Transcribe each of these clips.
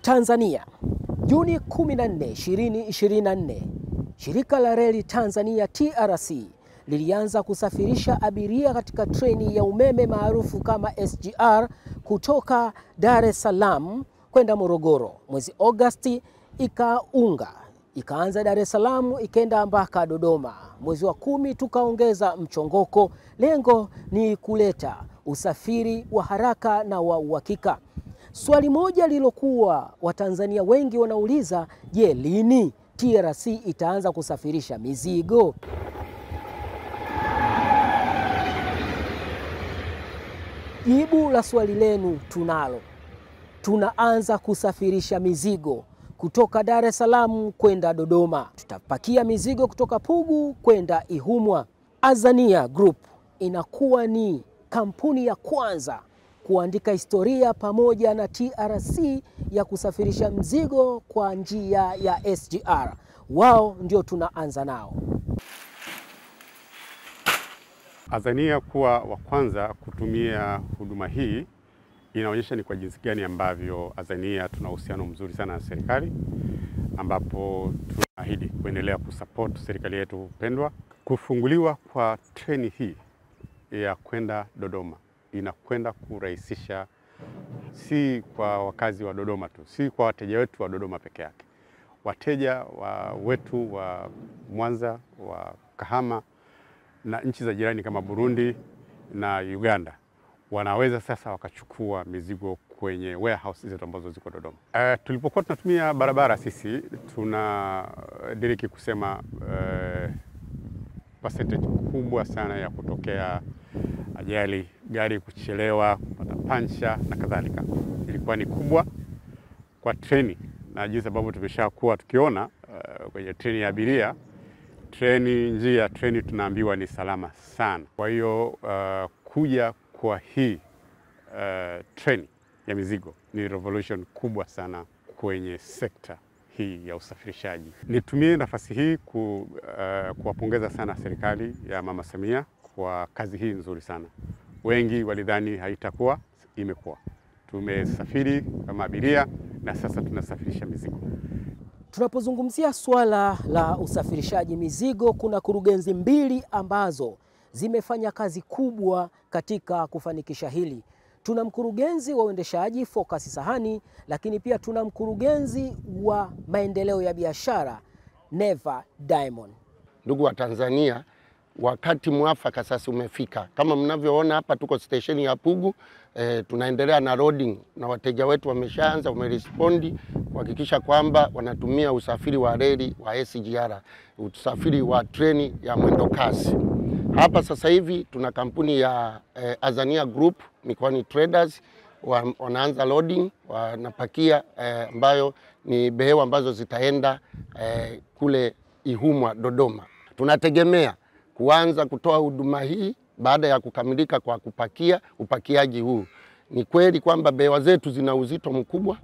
Tanzania. Juni 14, 2024, shirika la reli Tanzania TRC lilianza kusafirisha abiria katika treni ya umeme maarufu kama SGR kutoka Dar es Salaam kwenda Morogoro. Mwezi Agosti ikaanza Dar es Salaam ikaenda mpaka Dodoma. Mwezi wa 10 tukaongeza mchongoko. Lengo ni kuleta usafiri wa haraka na wa uhakika. Swali moja lilokuwa Watanzania wengi wanauliza, je, lini TRC itaanza kusafirisha mizigo? Jibu la swali lenu tunalo. Tunaanza kusafirisha mizigo kutoka Dar es Salaam kwenda Dodoma. Tutapakia mizigo kutoka Pugu kwenda Ihumwa. Azania Group inakuwa ni kampuni ya kwanza kuandika historia pamoja na TRC ya kusafirisha mzigo kwa njia ya SGR. Wao ndio tunaanza nao. Azania kuwa wa kwanza kutumia huduma hii inaonyesha ni kwa jinsi gani ambavyo Azania tuna uhusiano mzuri sana na serikali, ambapo tunaahidi kuendelea kusupport serikali yetu pendwa. Kufunguliwa kwa treni hii ya kwenda Dodoma inakwenda kurahisisha si kwa wakazi wa Dodoma tu, si kwa wateja wetu wa Dodoma peke yake. Wateja wetu wa Mwanza, wa Kahama na nchi za jirani kama Burundi na Uganda wanaweza sasa wakachukua mizigo kwenye warehouse zetu ambazo ziko Dodoma. Tulipokuwa tunatumia barabara sisi tunadiriki kusema percentage kubwa sana ya kutokea ajali, gari kuchelewa, kupata pancha na kadhalika ilikuwa ni kubwa. Kwa treni na jinsi ambavyo tumeshakuwa tukiona kwenye treni ya abiria, njia ya treni tunaambiwa ni salama sana. Kwa hiyo kuja kwa hii treni ya mizigo ni revolution kubwa sana kwenye sekta hii ya usafirishaji. Nitumie nafasi hii kuwapongeza sana serikali ya Mama Samia kwa kazi hii nzuri sana. Wengi walidhani haitakuwa, imekuwa. Tumesafiri kama abiria na sasa tunasafirisha mizigo. Tunapozungumzia swala la usafirishaji mizigo, kuna kurugenzi mbili ambazo zimefanya kazi kubwa katika kufanikisha hili. Tuna mkurugenzi wa uendeshaji Focus Sahani, lakini pia tuna mkurugenzi wa maendeleo ya biashara Neva Diamond. Ndugu wa Tanzania, wakati mwafaka sasa umefika. Kama mnavyoona hapa tuko station ya Pugu, tunaendelea na loading na wateja wetu wameshaanza, wamerespondi kuhakikisha kwamba wanatumia usafiri wa reli wa SGR, usafiri wa treni ya mwendo kasi. Hapa sasa hivi tuna kampuni ya Azania Group, Mikoani Traders, wanaanza loading, wanapakia ambayo ni behewa ambazo zitaenda kule Ihumwa Dodoma. Tunategemea kuanza kutoa huduma hii baada ya kukamilika kwa upakiaji huu. Ni kweli kwamba behewa zetu zina uzito mkubwa,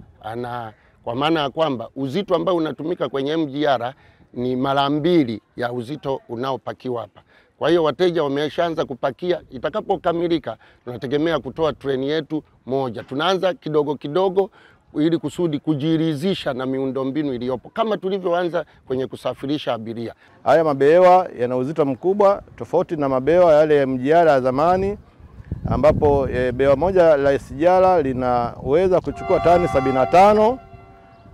kwa maana ya kwamba uzito ambao unatumika kwenye MGR ni mara 2 ya uzito unaopakiwa hapa. Kwa hiyo wateja wameshaanza kupakia. Itakapokamilika tunategemea kutoa treni yetu moja. Tunaanza kidogo kidogo ili kusudi kujiridhisha na miundombinu iliyopo kama tulivyoanza kwenye kusafirisha abiria. Haya mabehewa yana uzito mkubwa tofauti na mabehewa yale ya MGR ya zamani, ambapo behewa moja la SGR linaweza kuchukua tani 75,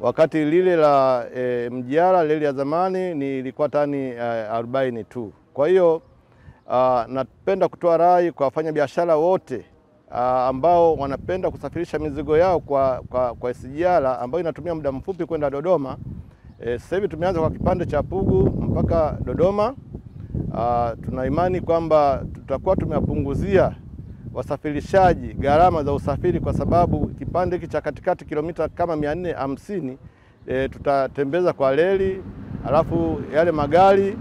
wakati lile la MGR lile ya zamani ilikuwa tani 40 tu. Kwa hiyo napenda kutoa rai kwa wafanya biashara wote ambao wanapenda kusafirisha mizigo yao kwa SGR ambayo inatumia muda mfupi kwenda Dodoma. Sasa hivi tumeanza kwa kipande cha Pugu mpaka Dodoma. Tuna imani kwamba tutakuwa tumewapunguzia wasafirishaji gharama za usafiri, kwa sababu kipande hiki cha katikati kilomita kama 450 tutatembeza kwa reli, alafu yale magari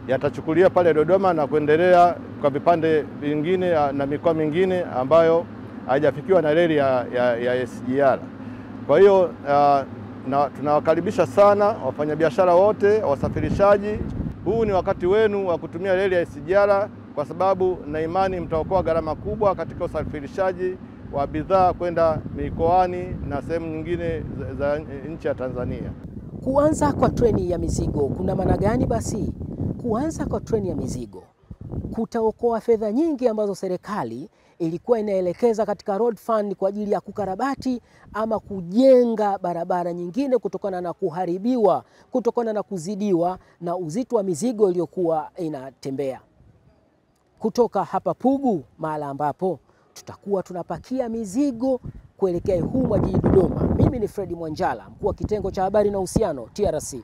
yatachukulia pale Dodoma na kuendelea kwa vipande vingine na mikoa mingine ambayo haijafikiwa na reli ya SGR. Kwa hiyo tunawakaribisha sana wafanyabiashara wote, wasafirishaji. Huu ni wakati wenu wa kutumia reli ya SGR, kwa sababu na imani mtaokoa gharama kubwa katika usafirishaji wa bidhaa kwenda mikoani na sehemu nyingine za nchi ya Tanzania. Kuanza kwa treni ya mizigo kuna maana gani basi? Kuanza kwa treni ya mizigo kutaokoa fedha nyingi ambazo serikali ilikuwa inaelekeza katika road fund kwa ajili ya kukarabati ama kujenga barabara nyingine kutokana na kuharibiwa, kutokana na kuzidiwa na uzito wa mizigo iliyokuwa inatembea. Kutoka hapa Pugu, mahala ambapo tutakuwa tunapakia mizigo kuelekea humu jijini Dodoma. Mimi ni Fredi Mwanjala, mkuu wa kitengo cha habari na uhusiano TRC.